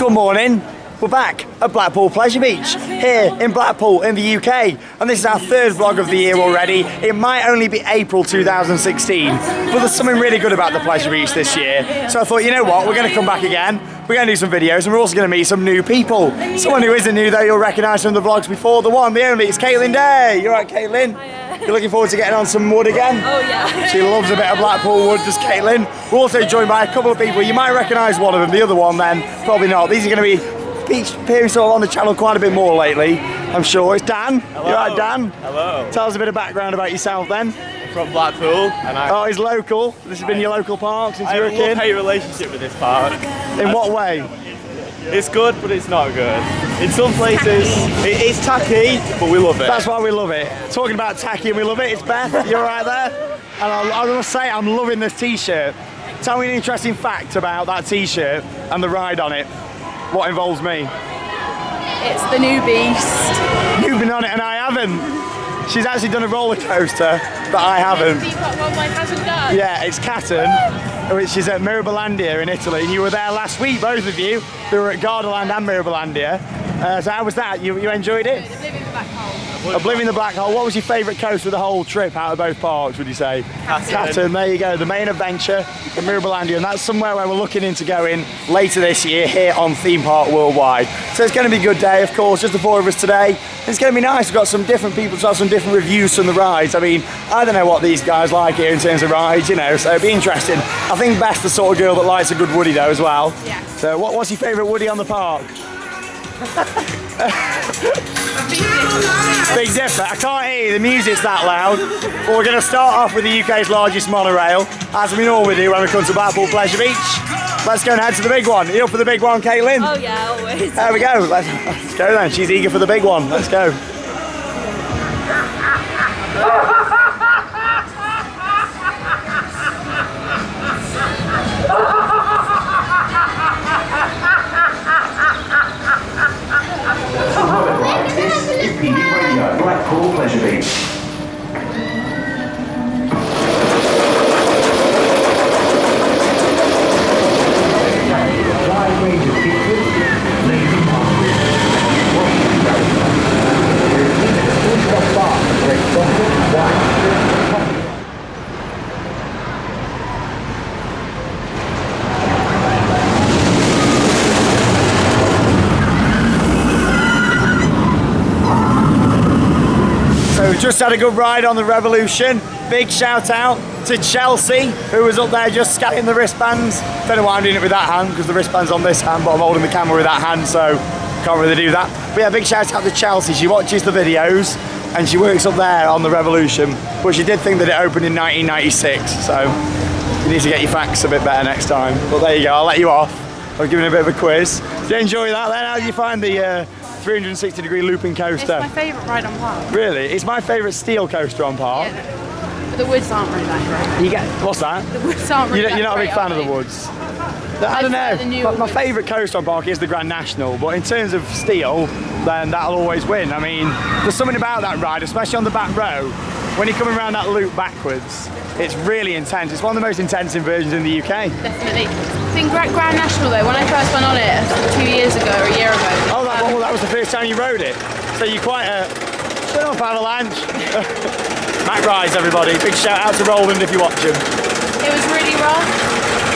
Good morning. We're back at Blackpool Pleasure Beach, here in Blackpool in the UK, and this is our third vlog of the year already. It might only be April 2016, but there's something really good about the Pleasure Beach this year, so I thought, you know what, we're going to come back again, we're going to do some videos, and we're also going to meet some new people. Someone who isn't new though, you'll recognise from the vlogs before, the one, the only, it's Caitlin Day. You alright, Caitlin? You're looking forward to getting on some wood again? Oh yeah. She loves a bit of Blackpool wood, does Caitlin. We're also joined by a couple of people. You might recognise one of them, the other one then, probably not. These are going to be appearing sort of on the channel quite a bit more lately, I'm sure. It's Dan. Hello. You alright, Dan? Hello. Tell us a bit of background about yourself then. From Blackpool, and Oh, he's local. This has been your local park since you were a I have a kid. love-hate relationship with this park. In what way? It's good, but it's not good. In some places, it's tacky, but we love it. That's why we love it. Talking about tacky and we love it, it's Beth. You're right there. And I must say, I'm loving this t-shirt. Tell me an interesting fact about that t-shirt and the ride on it. What involves me? It's the new beast. You've been on it and I haven't. She's actually done a roller coaster, but I haven't. What one hasn't done? Yeah, it's Caton, which is at Mirabilandia in Italy. You were there last week, both of you. They were at Gardaland and Mirabilandia. So how was that? You enjoyed it? Oblivion the Black Hole. Oblivion the Black Hole. What was your favourite coaster of the whole trip out of both parks, would you say? Caton, there you go. The main adventure in Mirabilandia, and that's somewhere where we're looking into going later this year here on Theme Park Worldwide. So it's going to be a good day, of course, just the four of us today. It's going to be nice. We've got some different people to have some different reviews from the rides. I mean, I don't know what these guys like here in terms of rides, you know, so it'll be interesting. I think Beth's the sort of girl that likes a good woody though as well. Yeah. So what's your favourite woody on the park? Big Dipper. I can't hear you, the music's that loud. But we're going to start off with the UK's largest monorail, as we normally do when we come to Blackpool Pleasure Beach. Let's go and head to the big one. Are you up for the big one, Caitlin? Oh yeah, always. There we go. Let's go then. She's eager for the big one. Let's go. Blackpool Pleasure Beach. Wide range of features, lazy markets, full-stop bar for exotic wine. So we've just had a good ride on the Revolution. Big shout out to Chelsea, who was up there just scanning the wristbands. Don't know why I'm doing it with that hand, because the wristband's on this hand, but I'm holding the camera with that hand, so can't really do that. But yeah, big shout out to Chelsea. She watches the videos and she works up there on the Revolution. But she did think that it opened in 1996, so you need to get your facts a bit better next time. But there you go, I'll let you off. I've given a bit of a quiz. Did you enjoy that then? How did you find the 360-degree looping coaster? It's my favourite ride on park. Really? It's my favourite steel coaster on park. Yeah, but the woods aren't really that great. You get, what's that? The woods aren't really You're not a big fan of the woods. woods? I don't the know. newer My woods. favourite coaster on park is the Grand National, but in terms of steel, then that'll always win. I mean, there's something about that ride, especially on the back row, when you're coming around that loop backwards. It's really intense. It's one of the most intense inversions in the UK. Definitely. I think Grand National though, when I first went on it 2 years ago or a year ago. Oh, that was the first time you rode it. So you're quite a... Shut up, Avalanche. Mac rides, everybody. Big shout out to Roland if you watch him. It was really rough,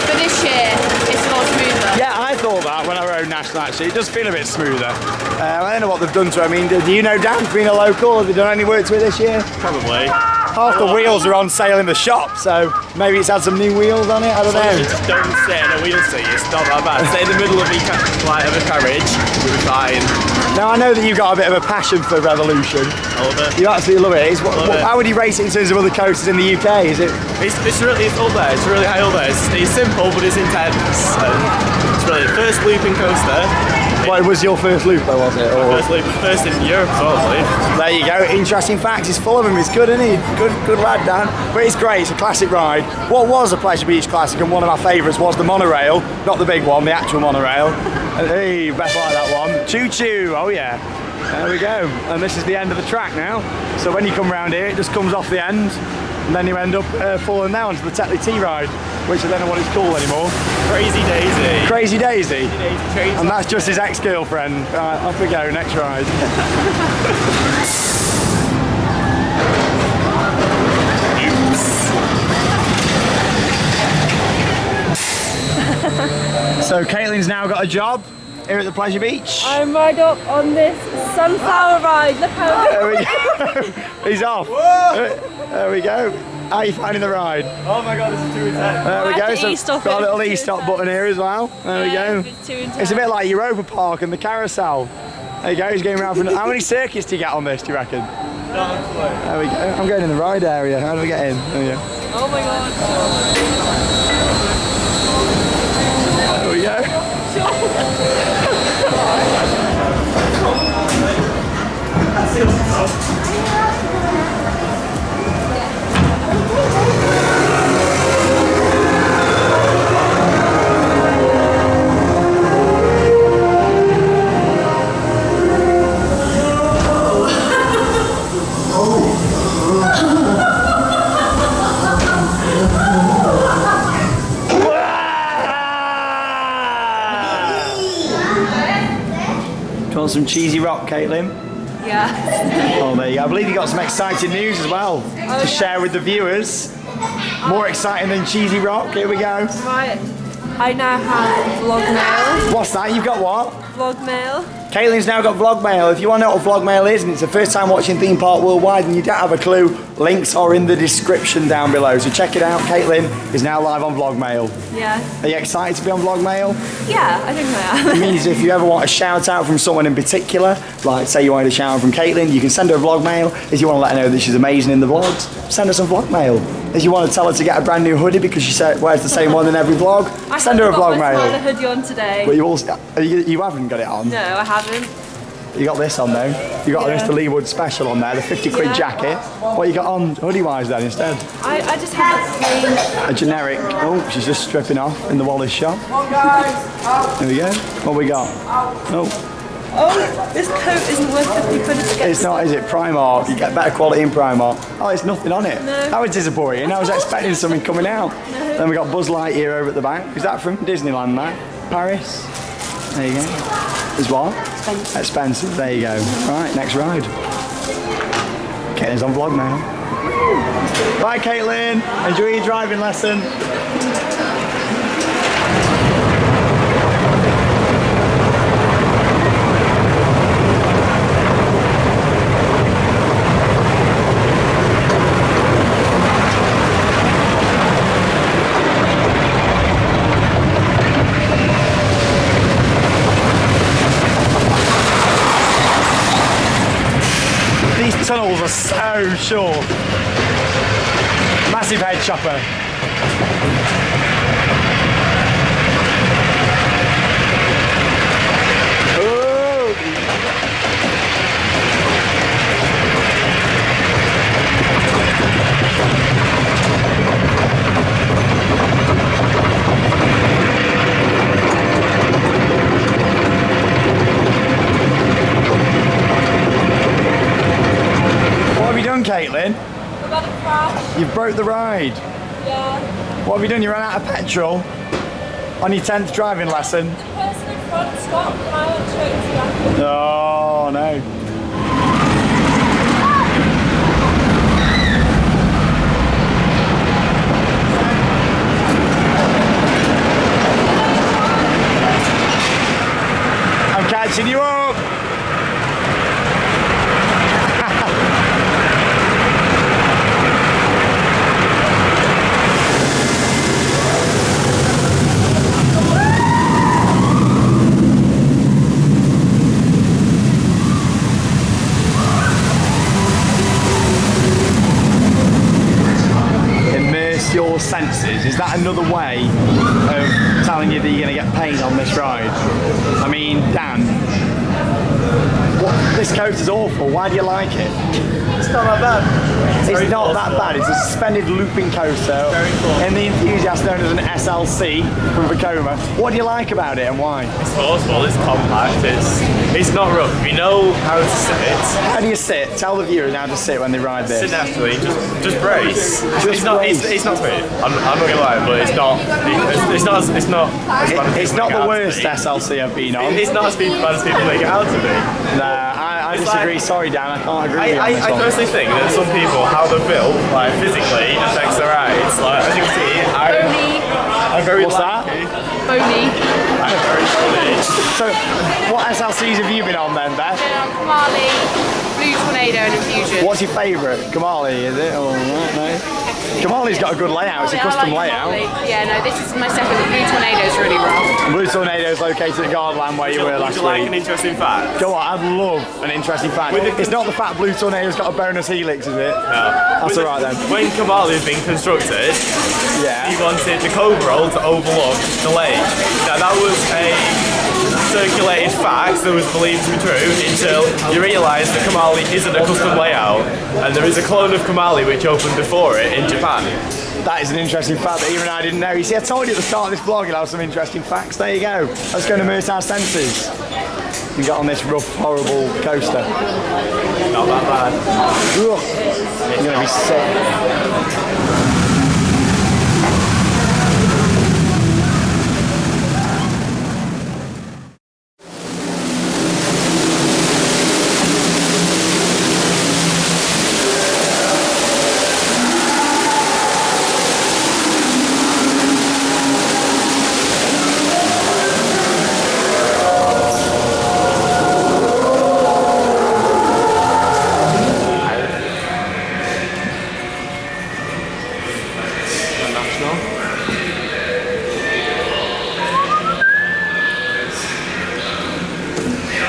but this year it's a lot smoother. Yeah, I thought that when I rode National actually. It does feel a bit smoother. I don't know what they've done to it. I mean, do you know Dan, being a local? Have they done any work to it this year? Probably. Half the wheels are on sale in the shop, so maybe it's had some new wheels on it, I don't So you know. just don't sit in a wheel seat, it's not that bad. Sit in the middle of a carriage, you'll be fine. Now I know that you've got a bit of a passion for Revolution. I love it. You absolutely love it. Love it. How would you rate it in terms of other coasters in the UK? Is it? It's up there, it's really high up there. It's simple, but it's intense. It's brilliant. First looping coaster. What was your first loop though, was it? Or? First in Europe, probably. There you go, interesting facts. He's full of them. He's good, isn't he? Good lad, Dan. But it's great, it's a classic ride. What was a Pleasure Beach classic and one of my favourites was the monorail, not the big one, the actual monorail. Hey, best like that one. Choo choo, oh yeah. There we go. And this is the end of the track now. So when you come round here, it just comes off the end and then you end up falling down to the Tetley T ride, which I don't know what it's called anymore. Crazy Daisy. Crazy Daisy. Daisy And that's just his ex-girlfriend. Right, off we go, next ride. So Caitlin's now got a job here at the Pleasure Beach. I'm right up on this sunflower ride. Look how There we go. He's off. There we go. How are you finding the ride? Oh my god, this is too intense. There we I go. have to So e-stop got a it. little It's too e-stop intense. button here as well. There we go. It's too intense. It's a bit like Europa Park and the carousel. There you go. He's going around for. How many circuits do you get on this? Do you reckon? There we go. I'm going in the ride area. How do we get in? There we go. Oh my god. There we go. Do you want some cheesy rock, Caitlin? Yeah. Oh, there you go. I believe you got some exciting news as well to share with the viewers. More exciting than cheesy rock. Here we go. Right. I now have vlog mail. What's that? You've got what? Vlog mail. Caitlin's now got vlog mail. If you want to know what vlog mail is and it's the first time watching Theme Park Worldwide and you don't have a clue, links are in the description down below. So check it out. Caitlin is now live on vlog mail. Yeah. Are you excited to be on vlog mail? Yeah, I think I It am. means if you ever want a shout out from someone in particular, like say you wanted a shout out from Caitlin, you can send her a vlog mail. If you want to let her know that she's amazing in the vlogs, send her some vlog mail. If you want to tell her to get a brand new hoodie because she wears the same one in every vlog, send her a vlog I mail. got my hoodie on today. But you haven't got it on. No, I haven't. You got this on though. You got Yeah. the Mr. Leewood special on there, the 50 quid Yeah. jacket. What you got on hoodie wise then instead? I just have a plain. A generic. Oh, she's just stripping off in the Wallace shop. There we go. What we got? Oh, Oh, this coat isn't worth 50 quid to get. it's not, is it? Primark. You get better quality in Primark. Oh, it's nothing on it. No. That was disappointing. I was expecting something coming out. Then we got Buzz Lightyear over at the back. Is that from Disneyland, that? Paris? There you go. Is what? Expensive. There you go. Right, next ride. Caitlin's on vlog now. Bye, Caitlin. Enjoy your driving lesson. These tunnels are so short. Massive head chopper. What have you done, Caitlin? We're about to crash. You've broke the ride. Yeah. What have you done? You ran out of petrol on your 10th driving lesson. The person in front stopped and I went straight into the back. Oh no. I'm catching you up. Immerse your senses. Is that another way of telling you that you're going to get paid on this ride? I mean, Dan, this coaster's awful. Why do you like it? It's not that bad. It's not that bad. It's a suspended looping coaster. Very cool. And the enthusiast known as an SLC from Vekoma. What do you like about it and why? It's forceful, it's compact, it's not rough. You know how to sit. How do you sit? Tell the viewers how to sit when they ride this. Sit naturally, just brace. It's not brace. it's not smooth. I'm not gonna lie, but it's not It's not the worst SLC I've been on. It's not as bad as people make it out to be. Nah, I disagree. like- Sorry, Dan, I can't agree with you on this I one. personally think that some people, how they're built, like physically, affects their rides. Like as you can see, I'm very What's lanky. Bony. I'm very funny. So, what SLCs have you been on then, Beth? Kamali, Blue Tornado and Infusion. What's your favourite? Kamali, is it? Oh, right, no. Kamali's got a good layout. It's a I custom like layout. Kamali. Yeah, no, this is my second. Blue Tornado's really rough. Blue Tornado's located at Gardaland where you were Would last you like an week. interesting fact? Go on, I'd love an interesting fact. It's not the fact Blue Tornado's got a bonus helix, is it? No. That's alright then. When Kamali was being constructed, Yeah. he wanted the Cobra to overlook the lake. Now that was a circulated fact that was believed to be true until you realise that Kamali isn't a custom layout and there is a clone of Kamali which opened before it in Japan. That is an interesting fact that even I didn't know. You see, I told you at the start of this vlog you'll have some interesting facts. There you go. Let's go and immerse our senses and get on this rough, horrible coaster. Not that bad. Ugh. You're going to be sick.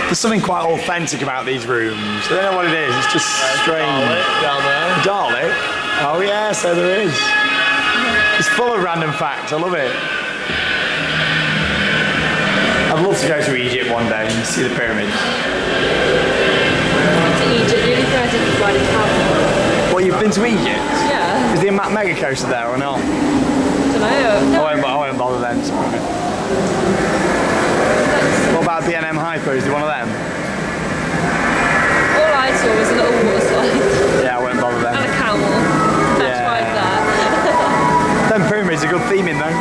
There's something quite authentic about these rooms. I don't know what it is, it's just strange. Down there. Dalek? Oh yeah, so there is. It's full of random facts, I love it. I'd love to go to Egypt one day and see the pyramids. To Egypt, the only thing I did was ride a camel. Well, you've been to Egypt? Yeah. Is the mega coaster there or not? I don't know. I won't bother then. What about B&M Hyper? Is there one of them? All I saw was a little water slide Yeah, I won't bother and a then. camel. That's Yeah. right there. Them pyramids are good theming though.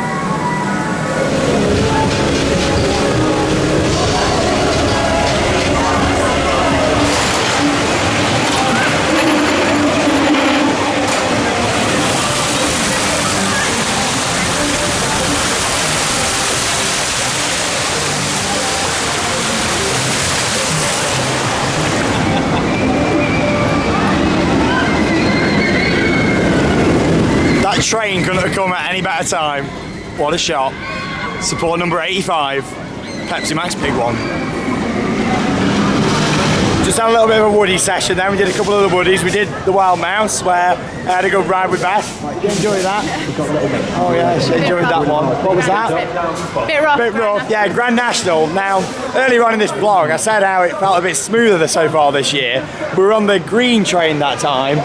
That train couldn't have come at any better time. What a shot. Support number 85. Pepsi Max big one. Just had a little bit of a woody session then. We did a couple of the woodies. We did the Wild Mouse where I had a good ride with Beth. Did you enjoy that? Oh yeah, she enjoyed that one. What was that? Bit rough. Bit rough, yeah, Grand National. Now, earlier on in this vlog, I said how it felt a bit smoother so far this year. We were on the green train that time,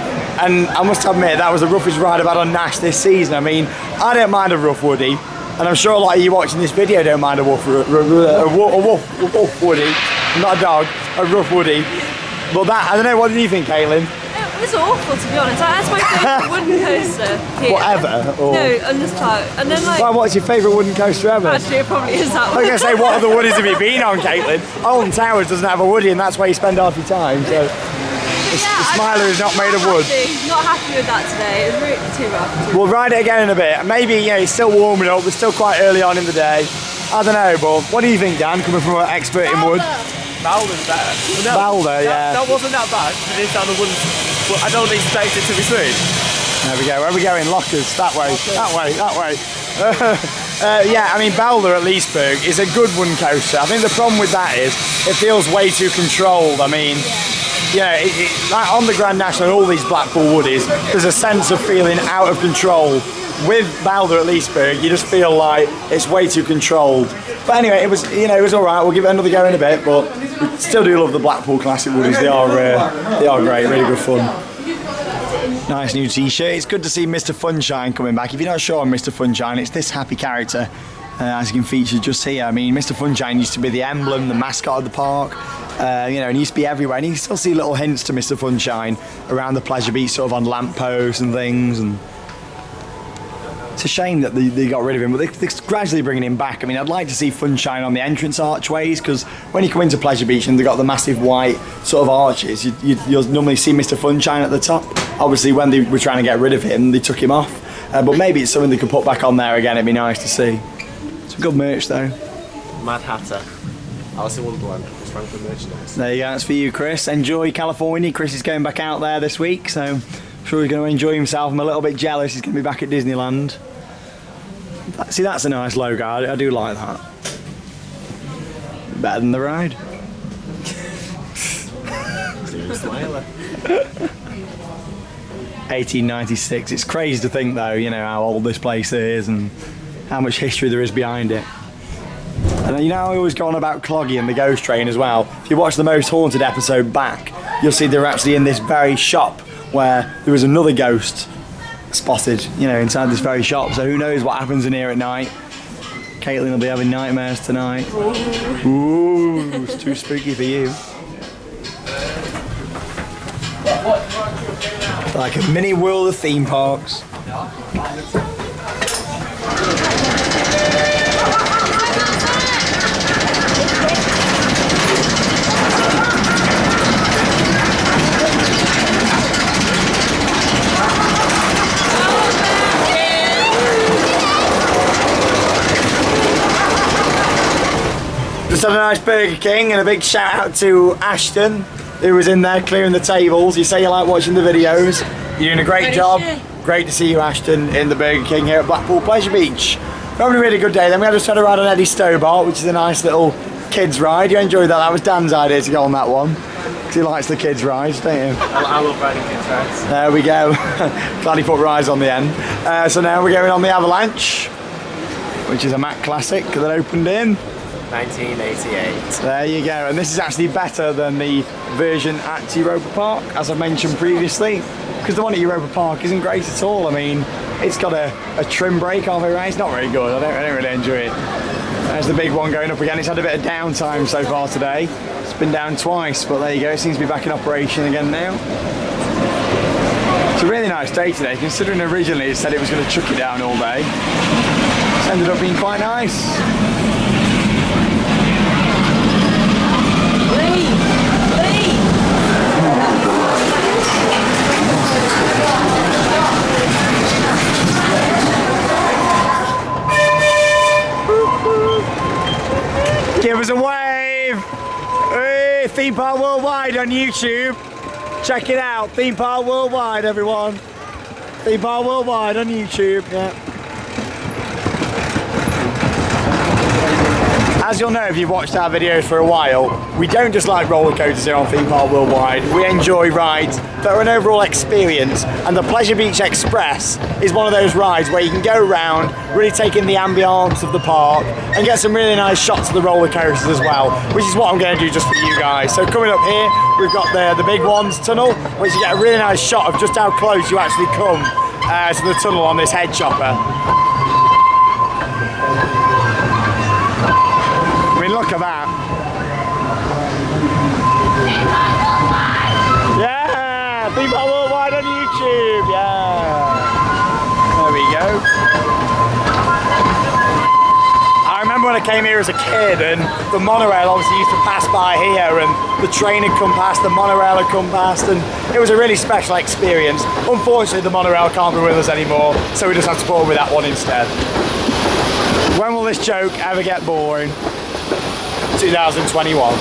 and I must admit, that was the roughest ride I've had on Nash this season. I mean, I don't mind a rough woody, and I'm sure a lot of you watching this video don't mind a woof woody. Not a dog, a rough woody. But that, I don't know, what did you think, Caitlin? It was awful, to be honest. That's my favourite wooden coaster here. Whatever, or- No, on this part. And then like, Well, what's your favourite wooden coaster ever? actually it probably is that I was one. going to say, what other woodies have you been on, Caitlin? Alton Towers doesn't have a woody, and that's where you spend half your time, so... The Smiler is not made of wood. Not happy with that today. It's really too rough. We'll ride it again in a bit. Maybe, you know, it's still warming up. We're still quite early on in the day. I don't know, but what do you think, Dan, coming from an expert in wood? Balder's better. Balder, yeah. That wasn't that bad. It is down the wooden. But I don't expect it to be smooth. There we go. Where are we going? Lockers. That way. That way. That way. Yeah, I mean, Balder at Leesburg is a good wooden coaster. I think the problem with that is it feels way too controlled. I mean, yeah, like on the Grand National and all these Blackpool woodies, there's a sense of feeling out of control. With Balder at Leesburg, you just feel like it's way too controlled. But anyway, it was, you know, it was all right. We'll give it another go in a bit, but we still do love the Blackpool Classic woodies. They are great, really good fun. Nice new t-shirt. It's good to see Mr. Funshine coming back. If you're not sure on Mr. Funshine, it's this happy character, as you can feature just here. I mean, Mr. Funshine used to be the emblem, the mascot of the park. You know, and he used to be everywhere. And you can still see little hints to Mr. Funshine around the Pleasure Beach, sort of on lampposts and things. And it's a shame that they got rid of him, but they're gradually bringing him back. I mean, I'd like to see Funshine on the entrance archways, because when you come into Pleasure Beach and they've got the massive white sort of arches, you'll normally see Mr. Funshine at the top. Obviously, when they were trying to get rid of him, they took him off. But maybe it's something they could put back on there again. It'd be nice to see. Some good merch, though. Mad Hatter. Alice in Wonderland. Just ran for merchandise. There you go. That's for you, Chris. Enjoy California. Chris is going back out there this week, so I'm sure he's going to enjoy himself. I'm a little bit jealous. He's going to be back at Disneyland. See, that's a nice logo. I do like that. Better than the ride. Smiler. 1896. It's crazy to think, though, you know, how old this place is and how much history there is behind it. And you know, I always go on about Cloggy and the ghost train as well. If you watch the Most Haunted episode back, you'll see they're actually in this very shop where there was another ghost spotted, you know, inside this very shop. So who knows what happens in here at night. Caitlin will be having nightmares tonight. Ooh, it's too spooky for you. Like a mini world of theme parks. Just had a nice Burger King, and a big shout out to Ashton, who was in there clearing the tables. You say you like watching the videos. You're doing a great job. Great to see you, Ashton, in the Burger King here at Blackpool Pleasure Beach. We're having a really good day. Then we just had a ride on Eddie Stobart, which is a nice little kids ride. You enjoyed that? That was Dan's idea to go on that one, because he likes the kids rides, don't you? I love riding kids rides. There we go. Glad he put rides on the end. So now we're going on the Avalanche, which is a Mac classic that opened in 1988. There you go, and this is actually better than the version at Europa Park, as I mentioned previously, because the one at Europa Park isn't great at all. I mean, it's got a trim brake halfway around. It's not very good. I don't really enjoy it. There's the big one going up again. It's had a bit of downtime so far today. It's been down twice, but there you go. It seems to be back in operation again now. It's a really nice day today, considering originally it said it was going to chuck it down all day. It's ended up being quite nice. Give us a wave! Hey, Theme Park Worldwide on YouTube. Check it out, Theme Park Worldwide, everyone. Theme Park Worldwide on YouTube, yeah. As you'll know if you've watched our videos for a while, we don't just like roller coasters here on Theme Park Worldwide. We enjoy rides that are an overall experience, and the Pleasure Beach Express is one of those rides where you can go around, really take in the ambience of the park, and get some really nice shots of the roller coasters as well, which is what I'm going to do just for you guys. So coming up here, we've got the Big Ones tunnel, which you get a really nice shot of just how close you actually come to the tunnel on this head chopper. I mean, look at that. Yeah, Theme Park Worldwide on YouTube, yeah. There we go. I remember when I came here as a kid and the monorail obviously used to pass by here, and the train had come past, the monorail had come past, and it was a really special experience. Unfortunately, the monorail can't be with us anymore, so we just have to put up with that one instead. When will this joke ever get boring? 2021.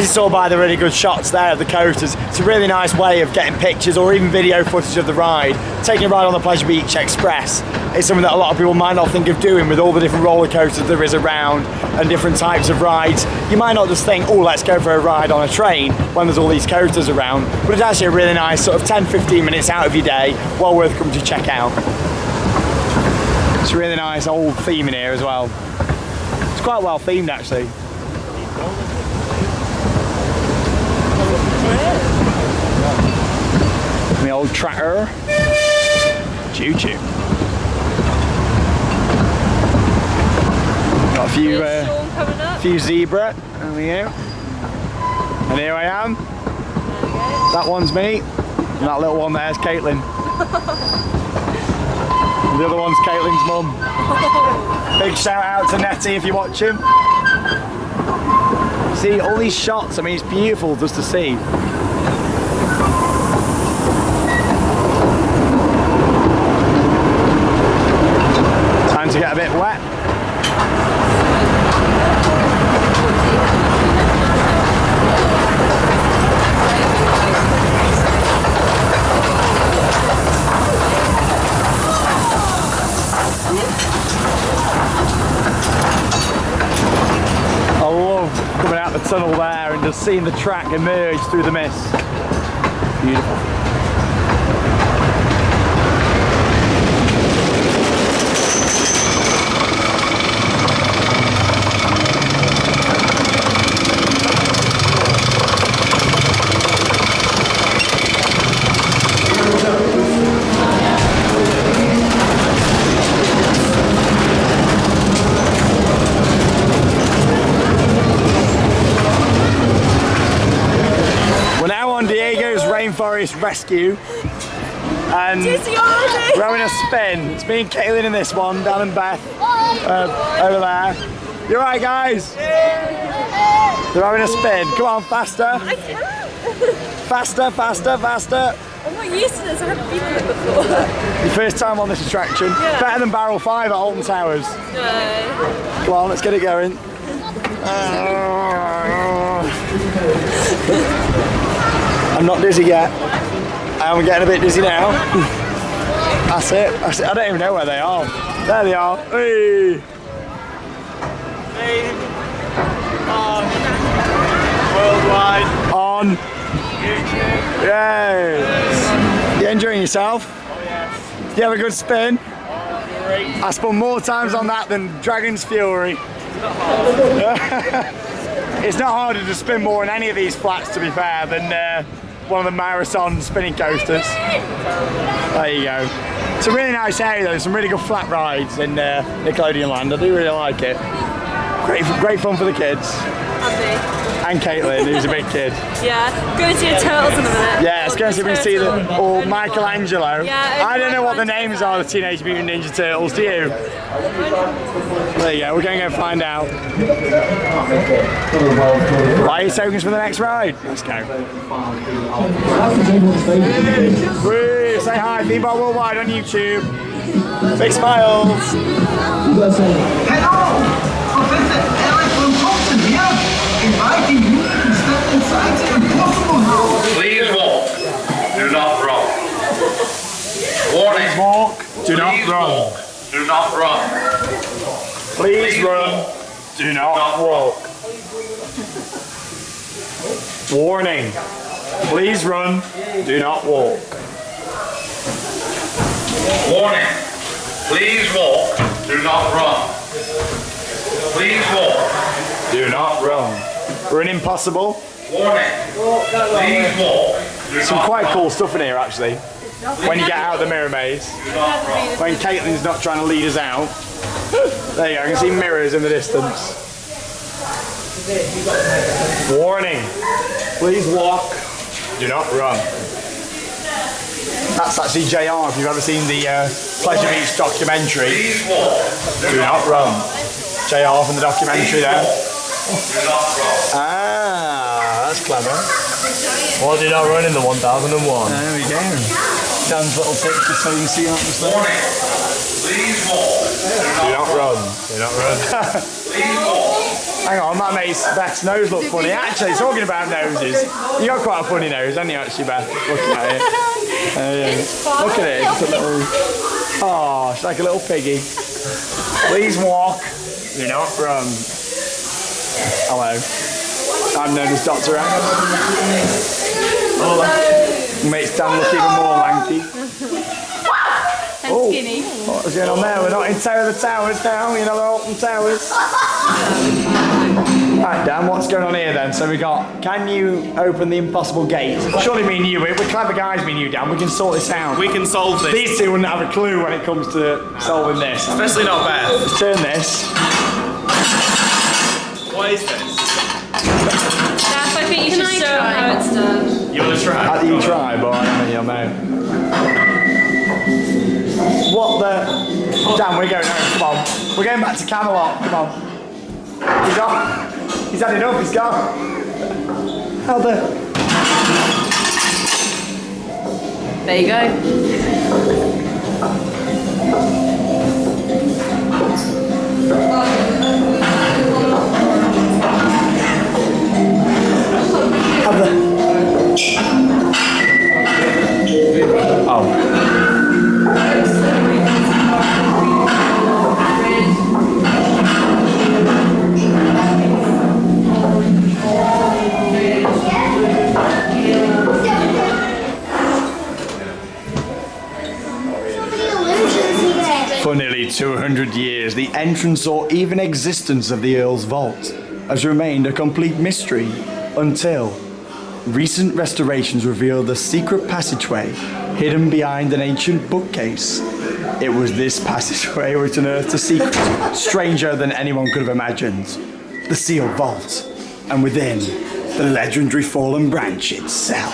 as you saw by the really good shots there of the coasters, it's a really nice way of getting pictures or even video footage of the ride. Taking a ride on the Pleasure Beach Express is something that a lot of people might not think of doing with all the different roller coasters there is around and different types of rides. You might not just think, oh, let's go for a ride on a train when there's all these coasters around, but it's actually a really nice sort of 10-15 minutes out of your day, well worth coming to check out. It's a really nice old theme in here as well. It's quite well themed actually. The old tractor. Choo-choo. Got a few zebra. There we go. And here I am. That one's me. And that little one there's Caitlin. And the other one's Caitlin's mum. Big shout out to Nettie if you're watching. See all these shots, I mean it's beautiful just to see. Time to get a bit wet. I love coming out the tunnel there and just seeing the track emerge through the mist. Beautiful. Rainforest Rescue and we're having a spin. It's me and Caitlin in this one, Dan and Beth over there. You alright guys? They're having a spin. Come on, faster. Faster, faster, faster. I'm not used to this, I haven't been on it before. Your first time on this attraction? Yeah. Better than Barrel 5 at Alton Towers. No. Come on, let's get it going. I'm not dizzy yet. I'm getting a bit dizzy now. That's it. That's it. I don't even know where they are. There they are. Hey. Worldwide. On. Yay. You enjoying yourself? Oh yes. Did you have a good spin? Great. I spun more times on that than Dragon's Fury. It's not harder to spin more in any of these flats, to be fair, than one of the marathon spinning coasters. There you go. It's a really nice area though, some really good flat rides in Nickelodeon land. I do really like it. Great fun for the kids. Happy. And Caitlin, who's a big kid. Yeah, going to see the turtles in a minute. Yeah, let's go and see if we can see them. Or Michelangelo. Yeah, I don't know what the names are of the Teenage Mutant Ninja Turtles, do you? There you go, we're going to go find out. Buy your tokens for the next ride. Let's go. Woo, say hi, Theme Park Worldwide on YouTube. Big smiles. Hello! Professor Eric von Thompson here, inviting you to step inside the Impossible House. Please walk. Do not run. Warning. Walk, do not Please run. walk. Do not run. Please run, do not walk. Warning, please run, do not walk. Warning. Please walk. Do not run. Please walk. Do not run. We're in Impossible. Warning. Please walk. Do Some not quite run. cool stuff in here actually. When you get out of the mirror maze. Do not run. When Caitlin's not trying to lead us out. There you go, I can see mirrors in the distance. Warning. Please walk. Do not run. That's actually JR if you've ever seen the Pleasure Beach documentary. Please walk. Do not run. JR from the documentary there. Do not run. Ah, that's clever. Or did I run in the 1001? There we go. Dan's little picture so you can see that just there. Warning. Please walk. Do not run. Do not run. Please walk. Hang on, that makes Beth's nose look funny. Actually, talking about noses, you got quite a funny nose, haven't you, actually, Beth? Looking at it. Look at it. It's a little... Oh, she's like a little piggy. Please walk. You're not from... Hello. I'm known as Dr. Angus. Oh, makes Dan look even more lanky. And skinny. What's going on there? We're not in Tower of the Towers now, you know, the Alton Towers. Right, Dan, what's going on here then? So we got, can you open the impossible gate? Surely me and you, we're clever guys, me and you, Dan, we can sort this out. We can solve this. These two wouldn't have a clue when it comes to solving this. Especially not Beth. Let's turn this. What is this? Daph, I think you should show them how it's done. You want to try? How do you try, but I mean, you'll know. What the... Dan, we're going home, come on. We're going back to Camelot, come on. He's off. He's had enough, he's gone. How the... There you go. How the... Oh. For nearly 200 years, the entrance or even existence of the Earl's Vault has remained a complete mystery until recent restorations revealed a secret passageway hidden behind an ancient bookcase. It was this passageway which unearthed a secret stranger than anyone could have imagined. The sealed vault, and within, the legendary fallen branch itself.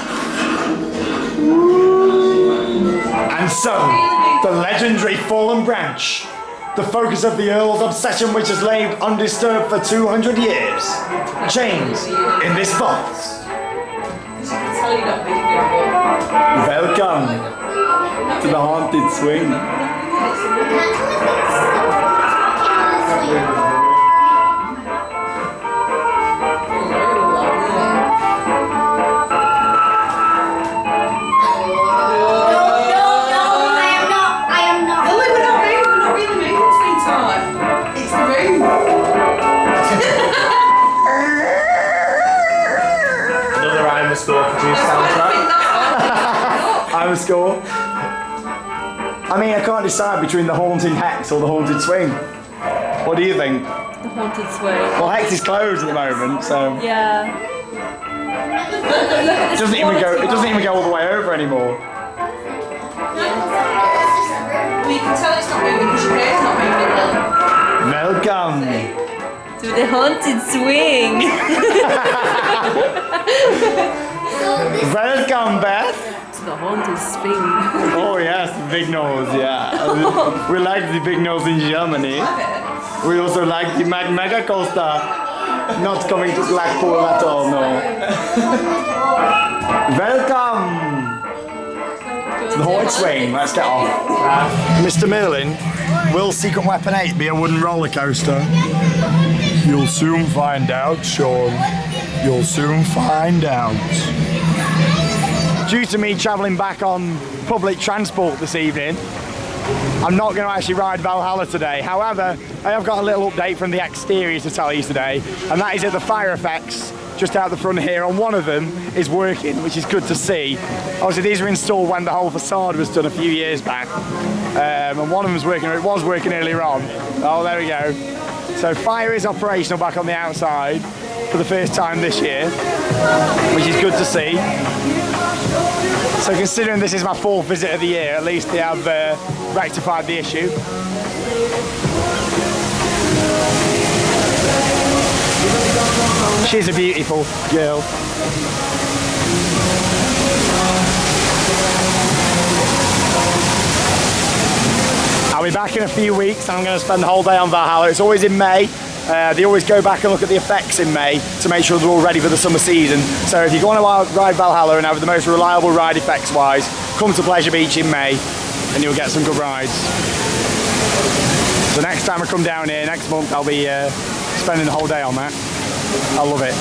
And so, the legendary fallen branch, the focus of the Earl's obsession which has lain undisturbed for 200 years, chains in this vault. Welcome to the haunted swing. I'm a score. I mean, I can't decide between the haunted hex or the haunted swing. What do you think? The haunted swing. Well, hex is closed at the moment, so Yeah. it doesn't even go. It doesn't even go all the way over anymore. Well, you can tell it's not moving because your hair's not moving now. Welcome To the haunted swing. Welcome, Beth. To the haunted swing. Oh yes, the big nose. Yeah, we like the big nose in Germany. We also like the mega coaster. Not coming to Blackpool at all, no. Welcome to the haunted swing. Let's get off. Mr. Merlin, will Secret Weapon 8 be a wooden roller coaster? You'll soon find out, Sean. You'll soon find out. Due to me travelling back on public transport this evening, I'm not going to actually ride Valhalla today. However, I have got a little update from the exterior to tell you today, and that is that the fire effects just out the front here on one of them is working, which is good to see. Obviously these were installed when the whole facade was done a few years back, and one of them was working, it was working earlier on. Oh, there we go. So fire is operational back on the outside for the first time this year, which is good to see. So considering this is my 4th visit of the year, at least they have rectified the issue. She's a beautiful girl. I'll be back in a few weeks and I'm going to spend the whole day on Valhalla. It's always in May. They always go back and look at the effects in May to make sure they're all ready for the summer season. So if you want to ride Valhalla and have the most reliable ride effects wise, come to Pleasure Beach in May and you'll get some good rides. So next time I come down here, next month, I'll be spending the whole day on that. I love it.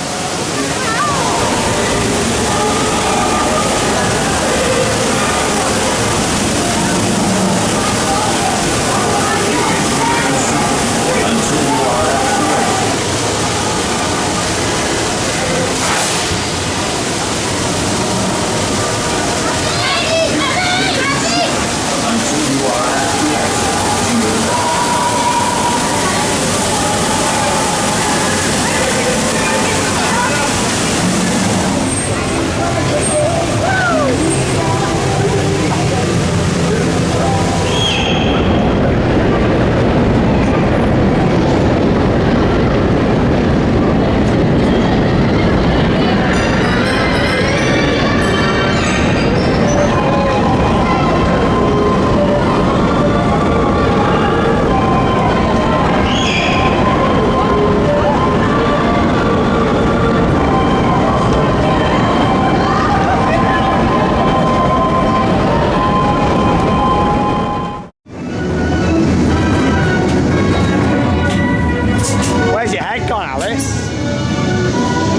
Where's your head gone, Alice?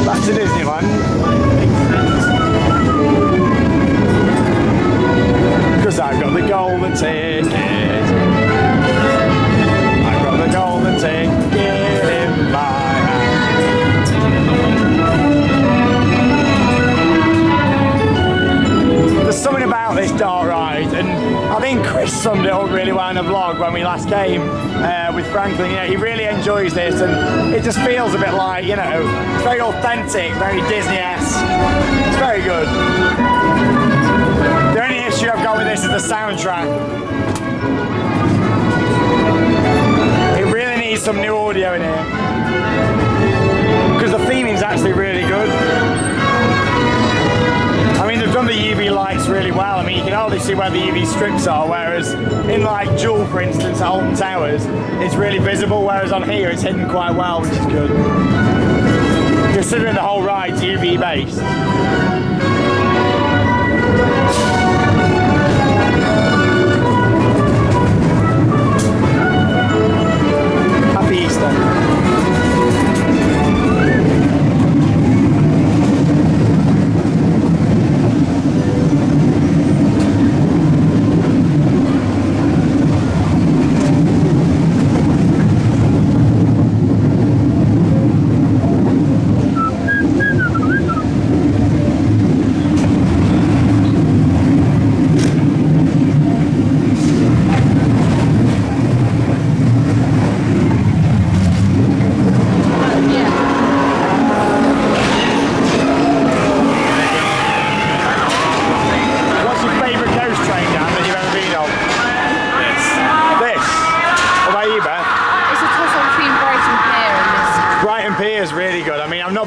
Back to Disneyland. Because I've got the golden ticket. I've got the golden ticket in my hand. There's something about this dark ride, and I think Chris summed it up really well in the vlog when we last came with Franklin. You know, he really enjoys this, and it just feels a bit like, you know, it's very authentic, very Disney-esque. It's very good. The only issue I've got with this is the soundtrack. It really needs some new audio in here, because the theming is actually really good. I mean, they've done the UV lights really well. I mean, you can hardly see where the UV strips are, whereas in like Jewel, for instance, at Alton Towers, it's really visible, whereas on here it's hidden quite well, which is good. Considering the whole ride's UV based. Happy Easter.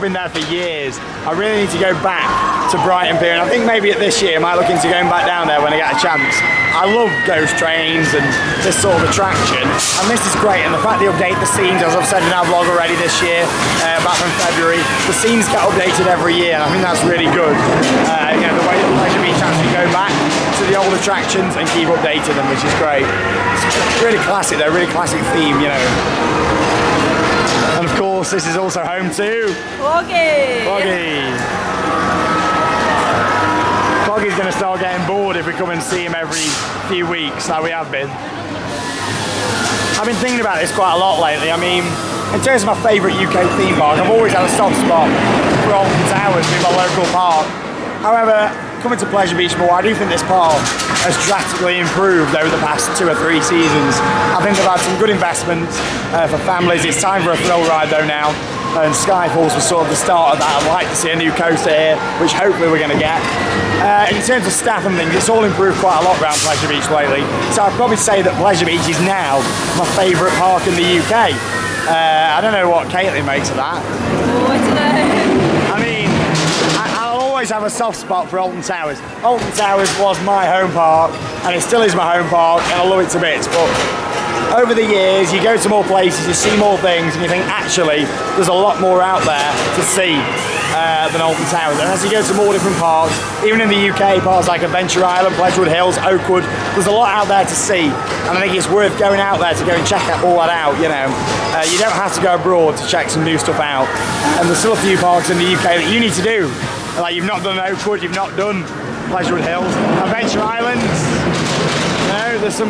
Been there for years. I really need to go back to Brighton Pier, and I think maybe at this year I might look into going back down there when I get a chance. I love ghost trains and this sort of attraction, and this is great. And the fact they update the scenes, as I've said in our vlog already this year, back from February, the scenes get updated every year, and I think that's really good. You know, the way that Pleasure Beach actually go back to the old attractions and keep updating them, which is great. It's really classic though, really classic theme, you know. And of course, this is also home to Cloggy. Cloggy. Cloggy's going to start getting bored if we come and see him every few weeks, like we have been. I've been thinking about this quite a lot lately. I mean, in terms of my favourite UK theme park, I've always had a soft spot for Alton Towers, being my local park. However, coming to Pleasure Beach more, I do think this park has drastically improved over the past 2 or 3 seasons. I think they've had some good investments for families. It's time for a thrill ride though now, and Skyfalls was sort of the start of that. I'd like to see a new coaster here, which hopefully we're going to get. In terms of staff and things, it's all improved quite a lot around Pleasure Beach lately, so I'd probably say that Pleasure Beach is now my favourite park in the UK. I don't know what Caitlin makes of that. Oh, I don't know. I mean, I'll always have a soft spot for Alton Towers. Alton Towers was my home park, and it still is my home park, and I love it to bits. But over the years, you go to more places, you see more things, and you think, actually, there's a lot more out there to see. than Alton Towers. And as you go to more different parks, even in the UK, parks like Adventure Island, Pleasurewood Hills, Oakwood, there's a lot out there to see. And I think it's worth going out there to go and check all that out, you know. You don't have to go abroad to check some new stuff out. And there's still a few parks in the UK that you need to do. Like you've not done Oakwood, you've not done Pleasurewood Hills, Adventure Islands. You know, there's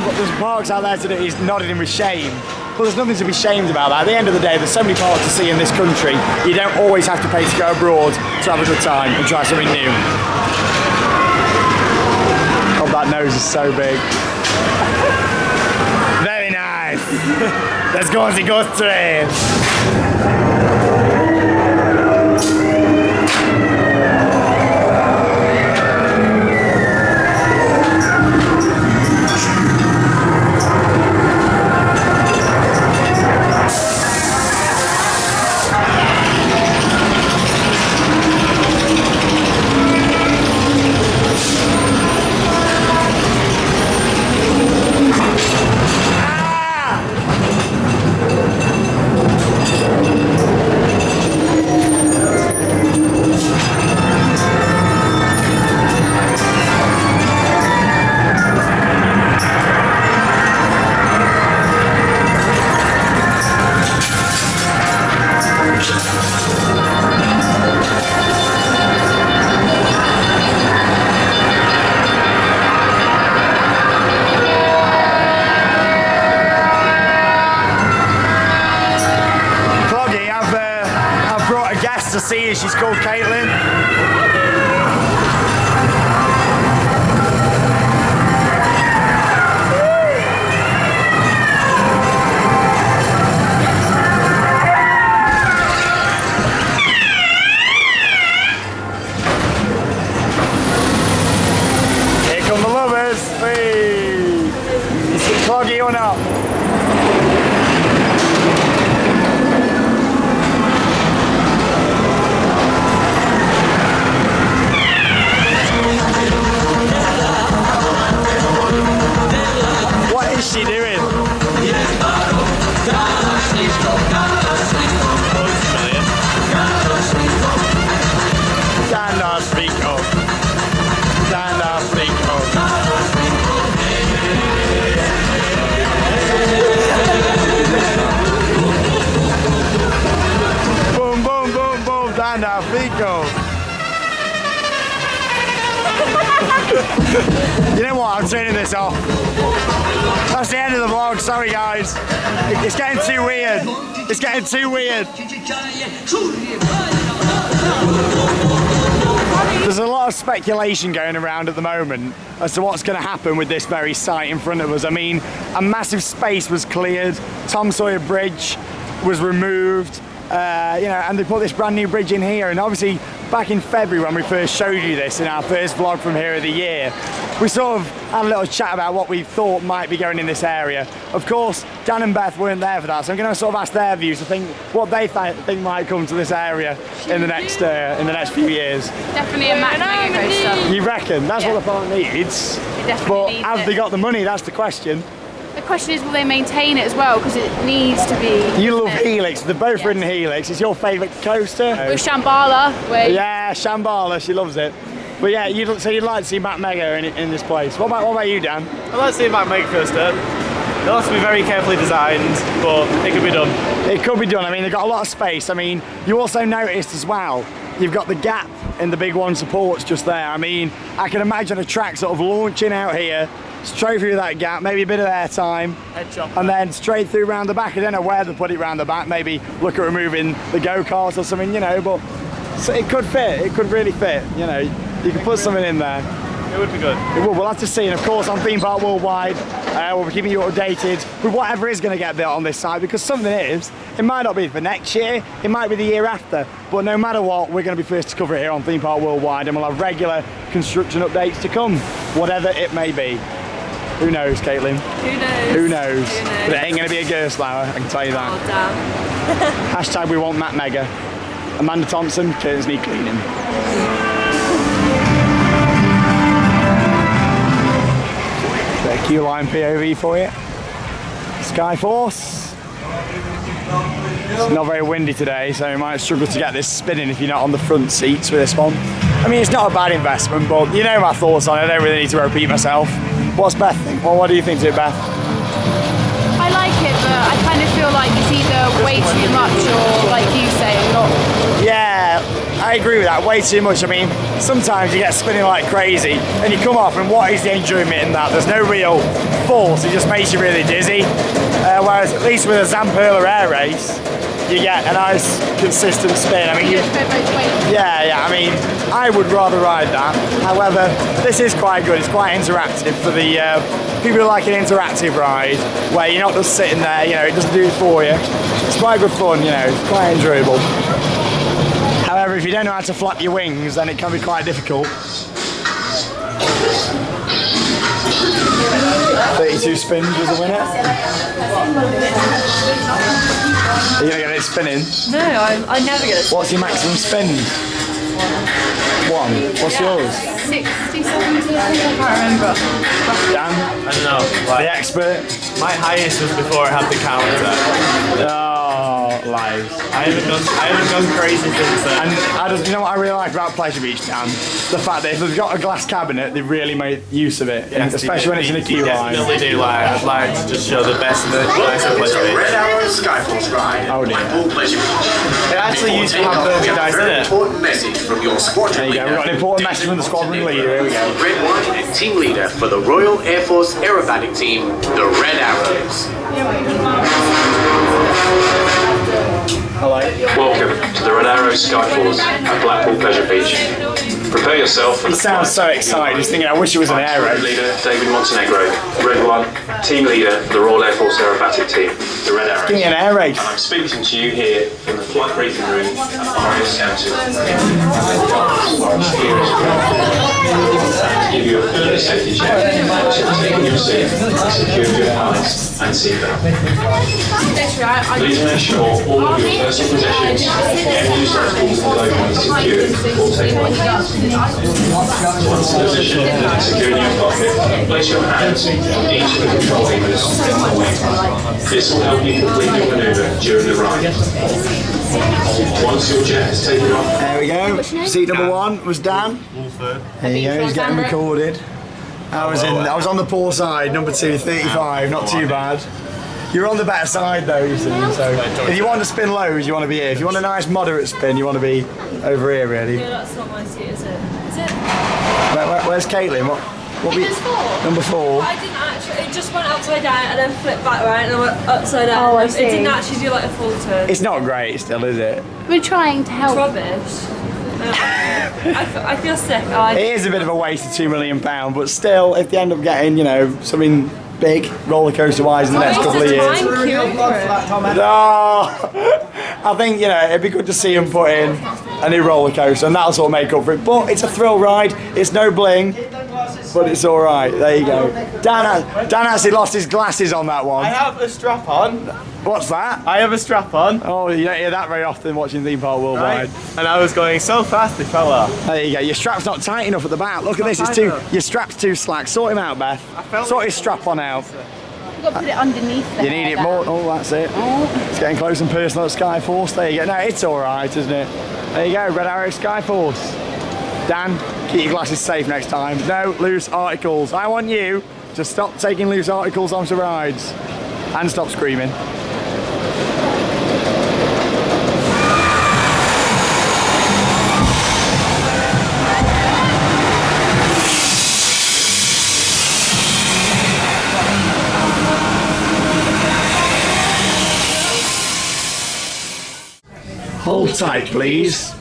parks out there to do. He's nodding with shame. Well, there's nothing to be ashamed about that. At the end of the day, there's so many parks to see in this country. You don't always have to pay to go abroad to have a good time and try something new. Oh, that nose is so big. Very nice. Let's go on the ghost train. To see her, she's called Caitlin. Here come the lovers. Hey. Is it Cloggy or not? What is she doing? Stand up, speak up. Stand up, speak up. Boom, boom, boom, boom. Stand up, speak up. You know what? I'm turning this off. That's the end of the vlog. Sorry, guys. It's getting too weird. It's getting too weird. There's a lot of speculation going around at the moment as to what's going to happen with this very site in front of us. I mean, a massive space was cleared. Tom Sawyer Bridge was removed. You know, and they put this brand new bridge in here, and obviously back in February when we first showed you this in our first vlog from here of the year, we sort of had a little chat about what we thought might be going in this area. Of course, Dan and Beth weren't there for that, so I'm going to sort of ask their views to think what they think might come to this area in the next few years. Definitely a Mega coaster. You reckon? That's what the park needs. It definitely but needs have it. they got the money? That's the question. The question is, will they maintain it as well? Because it needs to be. You love Helix. They're both ridden Helix. It's your favourite coaster. With Shambhala. Yeah, Shambhala. She loves it. But yeah, you'd like to see Matt Mega in this place. What about you, Dan? I'd like to see a Matt Mega coaster. It'll have to be very carefully designed, but it could be done. It could be done. I mean, they've got a lot of space. I mean, you also noticed as well, you've got the gap in the big one supports just there. I mean, I can imagine a track sort of launching out here, straight through that gap, maybe a bit of air time, and then straight through round the back. I don't know where they put it round the back. Maybe look at removing the go-karts or something, you know, but so it could fit. It could really fit, you know. You could put something in there. It would be good. It will. We'll have to see. And of course, on Theme Park Worldwide, we'll be keeping you updated with whatever is going to get built on this site, because something is, it might not be for next year, it might be the year after, but no matter what, we're going to be first to cover it here on Theme Park Worldwide, and we'll have regular construction updates to come, whatever it may be. Who knows, Caitlin? Who knows? Who knows? But it ain't going to be a Gerstlauer, I can tell you that. Oh, damn. Hashtag we want Matt Mega. Amanda Thompson, curtains need cleaning. Bit of Q-line POV for you. Skyforce. It's not very windy today, so you might struggle to get this spinning if you're not on the front seats with this one. I mean, it's not a bad investment, but you know my thoughts on it. I don't really need to repeat myself. What's Beth think? Well, what do you think to it, Beth? I like it, but I kind of feel like it's either way too much or, like you say, not. Yeah, I agree with that. Way too much. I mean, sometimes you get spinning like crazy, and you come off, and what is the enjoyment in that? There's no real force. It just makes you really dizzy. Whereas at least with a Zamperla air race, you get a nice consistent spin. I mean, yeah. I mean, I would rather ride that. However, this is quite good. It's quite interactive for the people who like an interactive ride, where you're not just sitting there. You know, it doesn't do it for you. It's quite good fun. You know, it's quite enjoyable. However, if you don't know how to flap your wings, then it can be quite difficult. 32 spins was the winner. Are you gonna get it spinning? No, I never get it. What's your maximum spin? One. What's yours? 60, 70, I can't remember. Dan? I don't know. Like, The expert? my highest was before I had the counter. Oh, lies. I haven't gone crazy since then. And you know what I really like about Pleasure Beach, Dan? The fact that if they've got a glass cabinet, they really make use of it, Yes, especially when it's in a queue line. Definitely do. Like, I'd like to just show the best of the Pleasure Beach. Red Arrow Skyforce ride. Oh dear. Blackpool Pleasure Beach. It actually used to have merchandise in it. Important message from your squadron There you go, we've got an important message from the squadron leader, here we go. Red one and team leader for the Royal Air Force Aerobatic Team, the Red Arrows. Hello. Welcome to the Red Arrow Skyforce at Blackpool Pleasure Beach. Prepare yourself for He the sounds so excited, he's thinking, I wish it was an air Team race. leader David Montenegro, Red One, team leader for the Royal Air Force Aerobatic Team, the Red Arrows. Give me an air race. And I'm speaking to you here from the flight briefing room at RAF County. Give you a further safety check, taking your seat, secure your harness and seatbelt. Please make sure all of your personal possessions, any used articles and documents are secured before taking off. Once in position and secured in your pocket, place your hands on each of the control levers in the wing. This will help you complete your manoeuvre during the ride. Once your jet has taken off, There we go. Seat number one was Dan. There you go, he's getting recorded. I was on the poor side, number two, 35, not too bad. You're on the better side though, you see. So if you want to spin lows, you want to be here. If you want a nice moderate spin, you want to be over here, really. Yeah, that's not my seat, is it? Is it? Where's Caitlin? What we? Number four. I didn't actually, it just went upside down and then flipped back right and I went upside down. Oh, I see. It didn't actually do like a full turn. It's not great still, is it? We're trying to help. Rubbish. I feel sick. It is a bit of a waste of £2 million, but still, if they end up getting, you know, something big, roller coaster wise, in the next couple of years. No, I think, you know, it'd be good to see them put in a new roller coaster, and that'll sort of make up for it. But it's a thrill ride. It's no bling, but it's all right. There you go. Dan actually lost his glasses on that one. I have a strap on. What's that? I have a strap on. Oh, you don't hear that very often watching Theme Park Worldwide. Right? And I was going so fast it fell off. There you go. Your strap's not tight enough at the back. Look at this. It's too. Your strap's too slack. Sort him out, Beth. Sort his strap on out. You've got to put it underneath the You need it more. Oh, that's it. It's getting close and personal at Skyforce. There you go. No, it's all right, isn't it? There you go. Red Arrow Skyforce. Dan, keep your glasses safe next time. No loose articles. I want you to stop taking loose articles onto rides and stop screaming. Hold tight, please.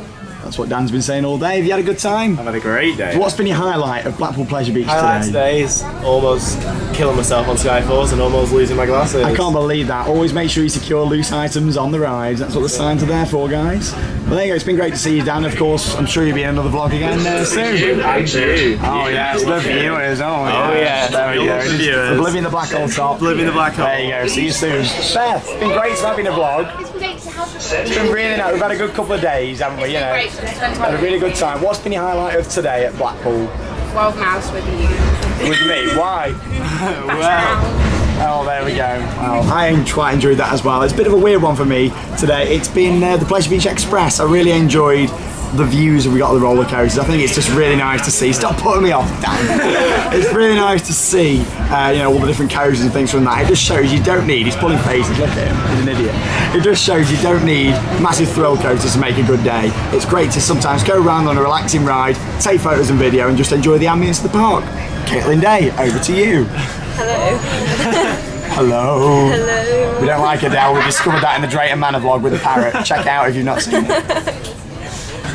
That's what Dan's been saying all day. Have you had a good time? I've had a great day. What's been your highlight of Blackpool Pleasure Beach Highlight today? today is almost killing myself on Skyforce and almost losing my glasses. I can't believe that. Always make sure you secure loose items on the rides. That's what the signs are there for, guys. Well, there you go. It's been great to see you, Dan. Of course, I'm sure you'll be in another vlog again soon. I do. Oh, yes, the viewers. Oh, yeah. There we go. The viewers. Oblivion the black hole top. Oblivion the black hole. There you go. See you soon. Beth, it's been great having a vlog. It's been really nice. We've had a good couple of days, haven't we? You know, had a really good time. What's been your highlight of today at Blackpool? Wild mouse with you. With me? Why? Well, Oh, there we go. Well, I quite enjoyed that as well. It's a bit of a weird one for me today. It's been the Pleasure Beach Express. I really enjoyed the views we got on the roller coasters. I think it's just really nice to see. Stop putting me off, Dan. It's really nice to see, you know, all the different coasters and things from that. It just shows you don't need. He's pulling faces. Look at him. He's an idiot. It just shows you don't need massive thrill coasters to make a good day. It's great to sometimes go around on a relaxing ride, take photos and video, and just enjoy the ambience of the park. Caitlin Day, over to you. Hello. Hello. Hello. We don't like Adele. We discovered that in the Drayton Manor vlog with the parrot. Check out if you've not seen it.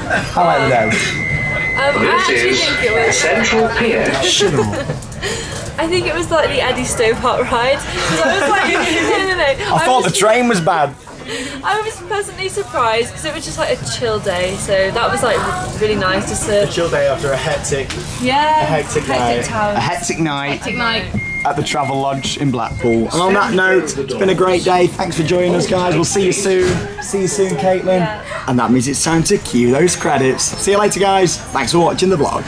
How about Adele? I actually think it was Central Pier. I think it was like the Eddie Stopart ride. 'Cause I was like, no. I thought the train was bad. I was pleasantly surprised because it was just like a chill day, so that was like really nice to serve. Chill day after a hectic Hectic town. A hectic night Hectic night. at the Travel Lodge in Blackpool. And on that note, it's been a great day. Thanks for joining us, guys. We'll see you soon. See you soon, Caitlin. And that means it's time to cue those credits. See you later, guys. Thanks for watching the vlog.